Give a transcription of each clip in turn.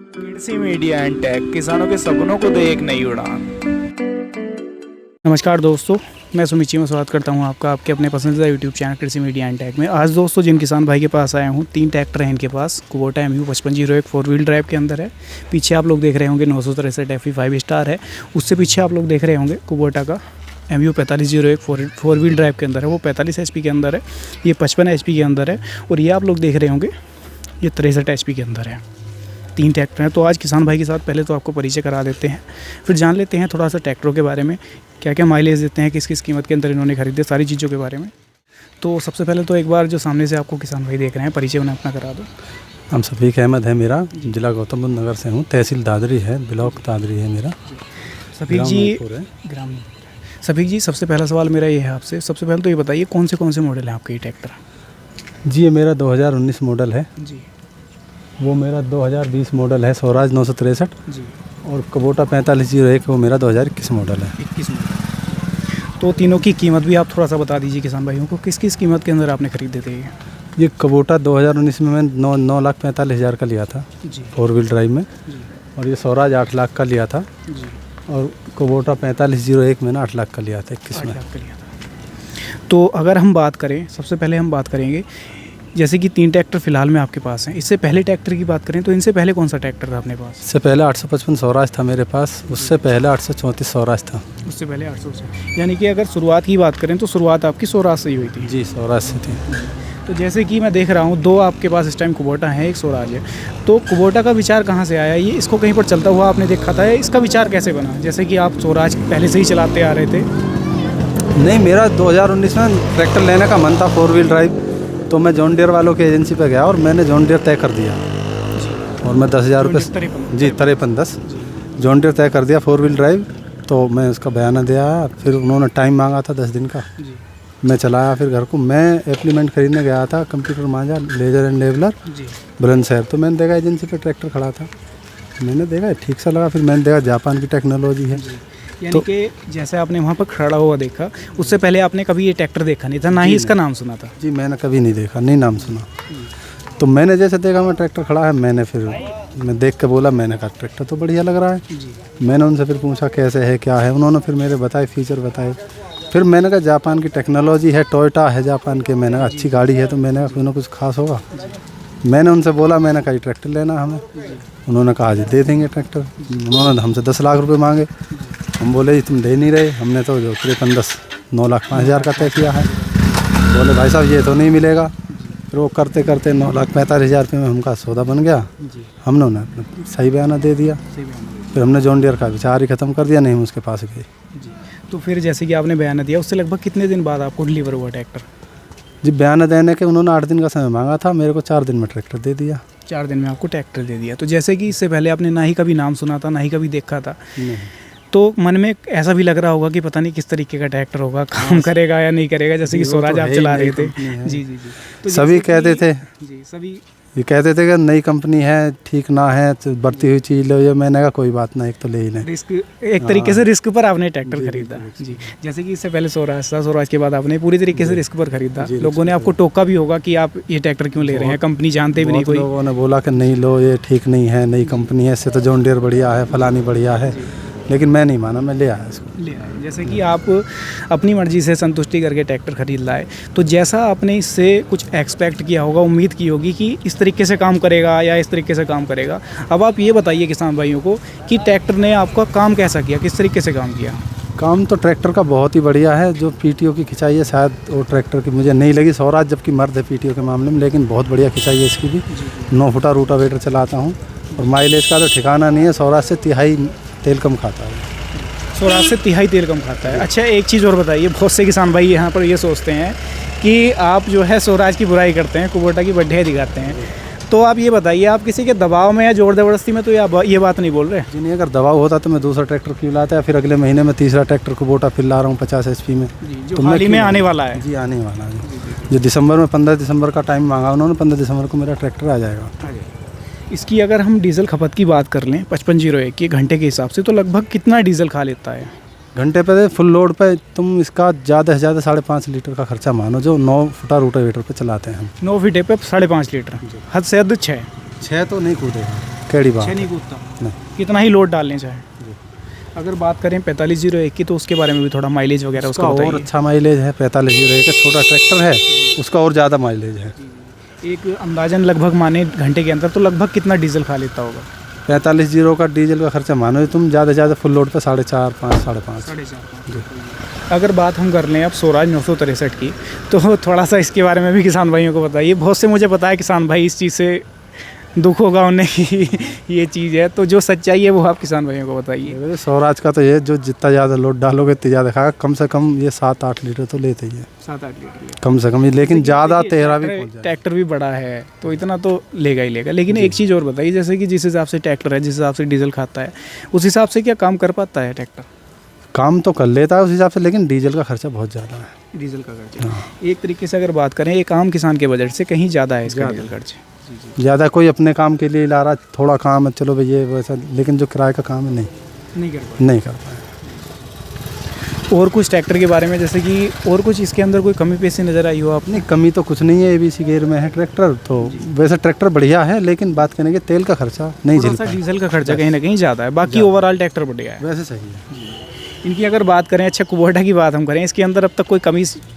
कृषि media and take, किसानों के सपनों को दे एक नई उड़ान। नमस्कार दोस्तों, मैं सुमित चीमा स्वागत करता हूं आपका आपके अपने पसंदीदा यूट्यूब चैनल कृषि मीडिया एंड टेक में। आज दोस्तों जिन किसान भाई के पास आया हूं, 3 ट्रैक्टर हैं इनके पास। कुबोटा MU 5501 4 व्हील ड्राइव के अंदर है। पीछे आप लोग देख रहे होंगे 963 FE 5 स्टार है। उससे पीछे आप लोग देख रहे होंगे कुबोटा का MU 4501 4 व्हील ड्राइव के अंदर है। वो 45 HP के अंदर है, ये 55 HP के अंदर है, और ये आप लोग देख रहे होंगे ये 63 HP के अंदर है। 3 ट्रैक्टर हैं। तो आज किसान भाई के साथ पहले तो आपको परिचय करा देते हैं, फिर जान लेते हैं थोड़ा सा ट्रैक्टरों के बारे में, क्या क्या माइलेज देते हैं, किस किस कीमत के अंदर इन्होंने खरीदे, सारी चीज़ों के बारे में। तो सबसे पहले तो एक बार जो सामने से आपको किसान भाई देख रहे हैं, परिचय उन्हें अपना करा दो। हम शफीक अहमद है मेरा, जिला गौतम बुद्ध नगर से हूँ, तहसील दादरी है, ब्लॉक दादरी है मेरा। शफीक जी, ग्राम शफीक जी, सबसे पहला सवाल मेरा ये है आपसे, सबसे पहले तो ये बताइए कौन से मॉडल हैं आपके ये ट्रैक्टर? जी, ये मेरा 2019 मॉडल है जी। वो मेरा 2020 मॉडल है स्वराज 963 जी। और कुबोटा 4501 वो मेरा 2021 मॉडल है। 21 मॉडल। तो तीनों की कीमत भी आप थोड़ा सा बता दीजिए किसान भाइयों को, किस किस कीमत के अंदर आपने खरीदे थे ये कुबोटा 2019 में मैंने 9,45,000 का लिया था जी। 4 व्हील ड्राइव में, जी। और ये स्वराज 8 लाख का लिया था, जी। और कुबोटा 4501 मैंने 8 लाख का लिया था 21 में। 8 लाख का लिया था। तो अगर हम बात करें, सबसे पहले हम बात करेंगे जैसे कि 3 ट्रैक्टर फिलहाल में आपके पास हैं, इससे पहले ट्रैक्टर की बात करें तो इनसे पहले कौन सा ट्रैक्टर था अपने पास? इससे पहले 855 स्वराज था मेरे पास, उससे पहले 834 स्वराज था। उससे पहले 800 से, यानी कि अगर शुरुआत की बात करें तो शुरुआत आपकी स्वराज से ही हुई थी। जी, स्वराज से थी। तो जैसे कि मैं देख रहा हूँ 2 आपके पास इस टाइम कुबोटा है, एक स्वराज है। तो कुबोटा का विचार कहाँ से आया? ये इसको कहीं पर चलता हुआ आपने देखा था, इसका विचार कैसे बना? जैसे कि आप स्वराज पहले से ही चलाते आ रहे थे। नहीं, मेरा 2019 में ट्रैक्टर लेने का मन था 4 व्हील ड्राइव, तो मैं जॉन डियर वालों की एजेंसी पे गया और मैंने जॉन डियर तय कर दिया, और मैं 10,000 रुपये जी 5310 जॉन डियर तय कर दिया 4 व्हील ड्राइव। तो मैं उसका बयाना दिया, फिर उन्होंने टाइम मांगा था 10 दिन का, मैं चलाया। फिर घर को मैं एप्लीमेंट खरीदने गया था, कंप्यूटर मांझा लेजर एंड लेवलर बुलंदशहर। तो मैंने देखा एजेंसी पे ट्रैक्टर खड़ा था, मैंने देखा ठीक सा लगा, फिर मैंने देखा जापान की टेक्नोलॉजी है। यानी कि जैसे आपने वहाँ पर खड़ा हुआ देखा, उससे पहले आपने कभी ये ट्रैक्टर देखा नहीं था, ना ही इसका नाम सुना था? जी, मैंने कभी नहीं देखा, नहीं नाम सुना। तो मैंने जैसे देखा मैं ट्रैक्टर खड़ा है, मैं देख के बोला, मैंने कहा ट्रैक्टर तो बढ़िया लग रहा है। मैंने उनसे फिर पूछा कैसे है क्या है, उन्होंने फिर मेरे बताए फीचर बताए। फिर मैंने कहा जापान की टेक्नोलॉजी है, टोयोटा है जापान के, मैंने कहा अच्छी गाड़ी है, तो मैंने कहा कोई ना कुछ खास होगा। मैंने उनसे बोला, मैंने कहा ट्रैक्टर लेना हमें। उन्होंने कहा जी दे देंगे ट्रैक्टर। उन्होंने हमसे 10 लाख रुपये मांगे। हम बोले जी तुम दे नहीं रहे, हमने तो जो 5310 9,05,000 का तय किया है। बोले भाई साहब ये तो नहीं मिलेगा। फिर वो करते करते 9,45,000 रुपये में हमका सौदा बन गया। हमने उन्हें सही बयाना दे दिया। फिर हमने जॉन डियर का विचार ही ख़त्म कर दिया, नहीं हम उसके पास गए। तो फिर जैसे कि आपने बयाना दिया, उससे लगभग कितने दिन बाद आपको डिलीवर हुआ ट्रैक्टर? जी, बयाना देने के उन्होंने 8 दिन का समय मांगा था, मेरे को 4 दिन में ट्रैक्टर दे दिया। 4 दिन में आपको ट्रैक्टर दे दिया। तो जैसे कि इससे पहले आपने ना ही कभी नाम सुना था, ना ही कभी देखा था, तो मन में ऐसा भी लग रहा होगा कि पता नहीं किस तरीके का ट्रैक्टर होगा, काम करेगा या नहीं करेगा, जैसे कि स्वराज आप चला रहे थे। जी। तो सभी कहते थे ये कहते थे कि नई कंपनी है, ठीक ना है, तो बढ़ती हुई चीज़ लो। ये मैंने कहा कोई बात ना, एक तो ले ही लें। रिस्क, एक तरीके से रिस्क पर आपने ट्रैक्टर खरीदा। जी, जैसे कि इससे पहले स्वराज था, स्वराज के बाद आपने पूरी तरीके से रिस्क पर खरीदा। लोगों ने आपको टोका भी होगा कि आप ये ट्रैक्टर क्यों ले रहे हैं, कंपनी जानते भी नहीं। कोई लोगों ने बोला कि नहीं लो, ये ठीक नहीं है, नई कंपनी है, इससे तो जॉन डियर बढ़िया है, फलानी बढ़िया है, लेकिन मैं नहीं माना, मैं ले आया इसको। ले आए, जैसे कि आप अपनी मर्जी से संतुष्टि करके ट्रैक्टर खरीद लाए। तो जैसा आपने इससे कुछ एक्सपेक्ट किया होगा, उम्मीद की होगी कि इस तरीके से काम करेगा या इस तरीके से काम करेगा। अब आप ये बताइए किसान भाइयों को कि ट्रैक्टर ने आपका काम कैसा किया, किस तरीके से काम किया? काम तो ट्रैक्टर का बहुत ही बढ़िया है। जो PTO की खिंचाई है शायद वो ट्रैक्टर की मुझे नहीं लगी, स्वराज जबकि मर्द है PTO के मामले में, लेकिन बहुत बढ़िया खिंचाई है इसकी भी। 9 फुटा रूटावेटर चलाता हूँ, और माइलेज का तो ठिकाना नहीं है। स्वराज से 1/3 तेल कम खाता है। स्वराज से 1/3 तेल कम खाता है। अच्छा, एक चीज़ और बताइए, बहुत से किसान भाई यहाँ पर ये सोचते हैं कि आप जो है स्वराज की बुराई करते हैं, कुबोटा की बढ़िया दिखाते हैं। तो आप ये बताइए, आप किसी के दबाव में या जोर ज़बरदस्ती में तो ये बात नहीं बोल रहे? जी नहीं, अगर दबाव होता तो मैं दूसरा ट्रैक्टर क्यों लाता है? फिर अगले महीने में तीसरा ट्रैक्टर कुबोटा फिर ला रहा हूँ 50 HP में, जो हाल ही में आने वाला है। जी, आने वाला है। जो दिसंबर में 15 दिसंबर का टाइम मांगा उन्होंने, 15 दिसंबर को मेरा ट्रैक्टर आ जाएगा। इसकी अगर हम डीजल खपत की बात कर लें 5501 के घंटे के हिसाब से, तो लगभग कितना डीजल खा लेता है? घंटे पे फुल लोड पे तुम इसका ज़्यादा से ज़्यादा 5.5 लीटर का खर्चा मानो, जो 9 फुटा रोटावेटर पे चलाते हैं हम। 9 फीटे पे 5.5 लीटर, हद से हद 6। 6 तो नहीं कूदेगा, कैडी बात 6 नहीं कूदता, नहीं। कितना ही लोड डालने चाहे। अगर बात करें 4501 की तो उसके बारे में भी थोड़ा माइलेज वगैरह उसका और बताइए। अच्छा माइलेज है। 4501 का छोटा ट्रैक्टर है, उसका और ज़्यादा माइलेज है। एक अंदाजन लगभग माने घंटे के अंदर तो लगभग कितना डीजल खा लेता होगा? 4501 का डीजल का खर्चा मानो तुम ज़्यादा से ज़्यादा फुल लोड पे 4.5 5 5.5। अगर बात हम कर लें अब स्वराज 963 की, तो थोड़ा सा इसके बारे में भी किसान भाइयों को बताइए। बहुत से मुझे पता है किसान भाई इस चीज़ से दुख होगा उन्हें कि ये चीज़ है, तो जो सच्चाई है वो आप किसान भाइयों को बताइए। स्वराज का तो ये जो जितना ज़्यादा लोड डालोगे उतना ज़्यादा खाएगा। कम से कम ये 7-8 लीटर तो लेते ही है, 7-8 लीटर कम से कम ही, लेकिन ज़्यादा 13 भी पहुँच जाए। ट्रैक्टर भी बड़ा है तो इतना तो लेगा ही लेगा। लेकिन एक चीज़ और बताइए, जैसे कि जिस हिसाब से ट्रैक्टर है, जिस हिसाब से डीजल खाता है, उस हिसाब से क्या काम कर पाता है ट्रैक्टर? काम तो कर लेता है उस हिसाब से, लेकिन डीजल का खर्चा बहुत ज़्यादा है। डीजल का खर्चा एक तरीके से अगर बात करें एक आम किसान के बजट से कहीं ज़्यादा है इसका डीजल खर्च। ज़्यादा कोई अपने काम के लिए ला रहा, थोड़ा काम है चलो भैया वैसा, लेकिन जो किराए का काम है नहीं कर पाए। और कुछ ट्रैक्टर के बारे में, जैसे कि और कुछ इसके अंदर कोई कमी पेशी नज़र आई हो आप? नहीं, कमी तो कुछ नहीं है। ABC गियर में है ट्रैक्टर, तो वैसे ट्रैक्टर बढ़िया है, लेकिन बात करने के तेल का खर्चा नहीं झेल पाए। डीजल का खर्चा कहीं ना कहीं ज़्यादा है, बाकी ओवरऑल ट्रैक्टर बढ़िया है। वैसे सही है। इनकी अगर बात करें, अच्छा कुबोटा की बात हम करें, इसके अंदर अब तक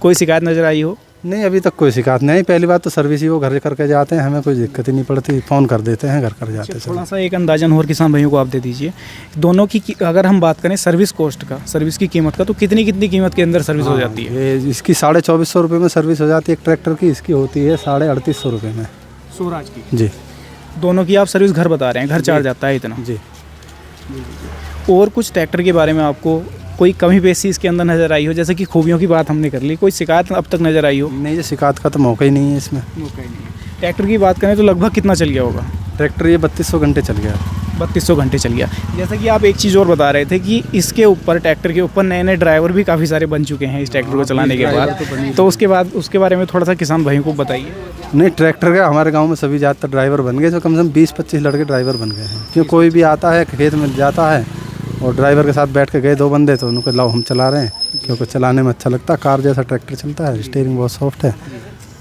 कोई शिकायत नज़र आई हो? नहीं, अभी तक कोई शिकायत नहीं। पहली बात तो सर्विस ही वो घर करके जाते हैं, हमें कोई दिक्कत ही नहीं पड़ती, फ़ोन कर देते हैं, घर कर जाते हैं। थोड़ा सा एक अंदाजन और किसान भाइयों को आप दे दीजिए दोनों की अगर हम बात करें सर्विस कॉस्ट का, सर्विस की कीमत का, तो कितनी कीमत के अंदर सर्विस हो जाती है? ये इसकी 2450 रुपये में सर्विस हो जाती है एक ट्रैक्टर की, इसकी होती है 3850 रुपये में। स्वराज की जी, दोनों की आप सर्विस घर बता रहे हैं, घर चार्ज जाता है इतना? जी। और कुछ ट्रैक्टर के बारे में आपको कोई कमी पेशी इसके अंदर नज़र आई हो? जैसे कि खूबियों की बात हमने कर ली, कोई शिकायत अब तक नज़र आई हो? नहीं, ये शिकायत का तो मौका ही नहीं है इसमें। मौका ही नहीं है। ट्रैक्टर की बात करें तो लगभग कितना चल गया होगा ट्रैक्टर? ये 3200 घंटे चल गया। 3200 घंटे चल गया। जैसा कि आप एक चीज़ और बता रहे थे कि इसके ऊपर, ट्रैक्टर के ऊपर नए नए ड्राइवर भी काफ़ी सारे बन चुके हैं इस ट्रैक्टर को चलाने के बाद, तो उसके बारे में थोड़ा सा किसान भाइयों को बताइए। नहीं, ट्रैक्टर का हमारे गांव में सभी ज़्यादातर ड्राइवर बन गए, जो कम से कम 20-25 लड़के ड्राइवर बन गए हैं। क्योंकि कोई भी आता है खेत में जाता है और ड्राइवर के साथ बैठ के गए 2 बंदे, तो उनको लाओ हम चला रहे हैं, क्योंकि चलाने में अच्छा लगता है। कार जैसा ट्रैक्टर चलता है, स्टीयरिंग बहुत सॉफ्ट है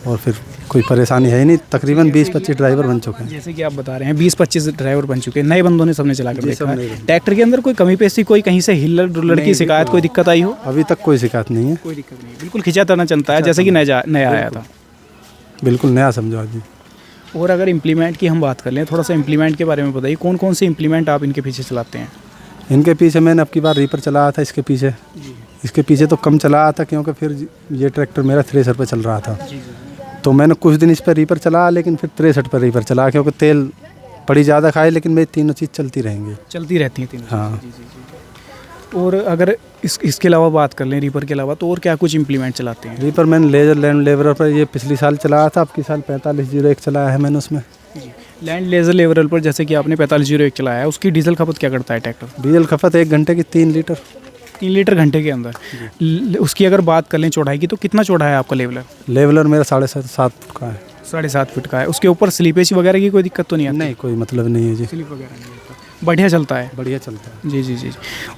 और फिर कोई परेशानी है ही नहीं। तकरीबन 20-25 ड्राइवर बन चुके हैं। जैसे कि आप बता रहे हैं 20-25 ड्राइवर बन चुके हैं, नए बंदों ने सबने चला कर देखा है। ट्रैक्टर के अंदर कोई कमी पेशी, कोई कहीं से हिल्लर डुल्लर की शिकायत, कोई दिक्कत आई हो? अभी तक कोई शिकायत नहीं है। कोई दिक्कत नहीं, बिल्कुल खिंचा तना चलता है जैसे कि नया आया था। बिल्कुल नया समझो जी। और अगर इम्प्लीमेंट की हम बात कर लें, थोड़ा सा इम्प्लीमेंट के बारे में बताइए, कौन कौन से इम्प्लीमेंट आप इनके पीछे चलाते हैं? इनके पीछे मैंने अब की बार रीपर चलाया था। इसके पीछे तो कम चलाया था, क्योंकि फिर ये ट्रैक्टर मेरा थ्रेसर पर चल रहा था, तो मैंने कुछ दिन इस पर रीपर चलाया, लेकिन फिर 63 पर रीपर चलाया, क्योंकि तेल बड़ी ज़्यादा खाए, लेकिन मेरी तीनों चीज़ चलती रहती हैं तीनों। हाँ। और अगर इसके अलावा बात कर लें, रीपर के अलावा, तो और क्या कुछ इम्प्लीमेंट चलाते हैं? रीपर मैंने लेजर लैंड लेवलर पर ये पिछली साल चलाया था, अब की साल 4501 चलाया है मैंने उसमें। लैंड लेजर लेवल पर जैसे कि आपने 4501 चलाया है, उसकी डीजल खपत क्या करता है ट्रैक्टर? डीजल खपत 1 घंटे की 3 लीटर। 3 लीटर घंटे के अंदर। उसकी अगर बात कर लें चौड़ाई की, तो कितना चौड़ा है आपका लेवलर? लेवलर मेरा 7.5 फुट का है। 7.5 फीट का है। उसके ऊपर स्लीपेज वगैरह की कोई दिक्कत तो नहीं आती? नहीं, कोई मतलब नहीं है जी। स्लीप वगैरह नहीं आता, बढ़िया चलता है। बढ़िया चलता है जी जी जी।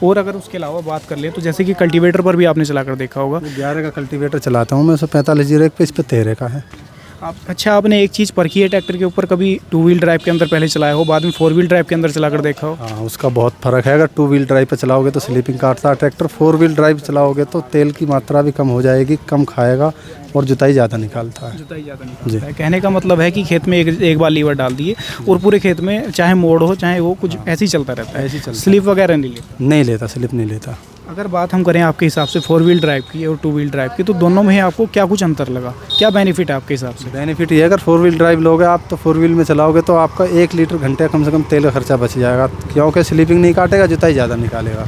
और अगर उसके अलावा बात कर ले, तो जैसे कि कल्टीवेटर पर भी आपने चला कर देखा होगा। 11 का कल्टीवेटर चलाता हूँ मैं, उसमें 4501 पे, इस पर 13 का है। अच्छा, आपने एक चीज़ परखी है ट्रैक्टर के ऊपर, कभी 2 व्हील ड्राइव के अंदर पहले चलाया हो, बाद में 4 व्हील ड्राइव के अंदर चला कर देखा हो? हाँ, उसका बहुत फ़र्क है। अगर 2 व्हील ड्राइव पर चलाओगे तो स्लीपिंग काटता है ट्रैक्टर, 4 व्हील ड्राइव चलाओगे तो तेल की मात्रा भी कम हो जाएगी, कम खाएगा और जुताई ज़्यादा निकालता है। जुताई ज़्यादा निकालता है। कहने का मतलब है कि खेत में एक बार लीवर डाल दिए और पूरे खेत में चाहे मोड़ हो चाहे वो कुछ ऐसे ही चलता रहता है। स्लिप वगैरह नहीं लेता? स्लिप नहीं लेता। अगर बात हम करें आपके हिसाब से 4 व्हील ड्राइव की और 2 व्हील ड्राइव की, तो दोनों में आपको क्या कुछ अंतर लगा, क्या बेनिफिट है आपके हिसाब से? बेनिफिट ये है, अगर 4 व्हील ड्राइव लोगे आप, तो 4 व्हील में चलाओगे तो आपका 1 लीटर घंटे कम से कम तेल का खर्चा बच जाएगा, क्योंकि स्लीपिंग नहीं काटेगा, जुताई ज़्यादा निकालेगा,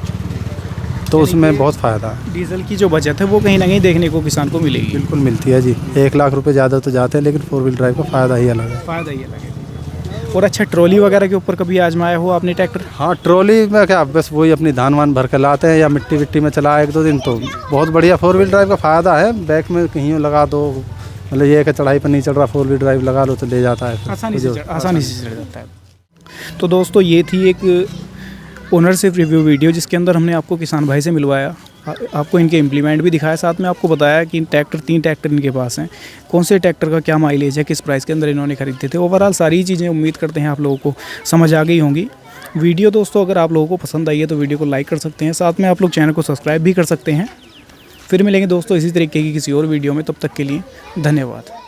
तो उसमें बहुत फ़ायदा है। डीजल की जो बचत है वो कहीं ना कहीं देखने को किसान को मिलेगी। बिल्कुल मिलती है जी। 1 लाख रुपये ज़्यादा तो जाते हैं, लेकिन 4 व्हील ड्राइव का फ़ायदा ही अलग है। फ़ायदा ही अलग है। और अच्छा, ट्रॉली वगैरह के ऊपर कभी आजमाया हो आपने ट्रैक्टर? हाँ, ट्रॉली में क्या, बस वही अपनी धान वान भर के लाते हैं, या मिट्टी विट्टी में चला 1-2 दिन, तो बहुत बढ़िया 4 व्हील ड्राइव का फ़ायदा है। बैक में कहीं लगा दो, मतलब ये है कि चढ़ाई पर नहीं चढ़ रहा, 4 व्हील ड्राइव लगा लो तो ले जाता है, आसानी से चढ़ जाता है। तो दोस्तों, ये थी एक ओनरशिप रिव्यू वीडियो, जिसके अंदर हमने आपको किसान भाई से मिलवाया। आपको इनके इम्प्लीमेंट भी दिखाया, साथ में आपको बताया कि तीन ट्रैक्टर इनके पास हैं, कौन से ट्रैक्टर का क्या माइलेज है, किस प्राइस के अंदर इन्होंने खरीदे थे। ओवरऑल सारी चीज़ें उम्मीद करते हैं आप लोगों को समझ आ गई होंगी। वीडियो दोस्तों अगर आप लोगों को पसंद आई है तो वीडियो को लाइक कर सकते हैं, साथ में आप लोग चैनल को सब्सक्राइब भी कर सकते हैं। फिर मिलेंगे दोस्तों इसी तरीके की किसी और वीडियो में, तब तक के लिए धन्यवाद।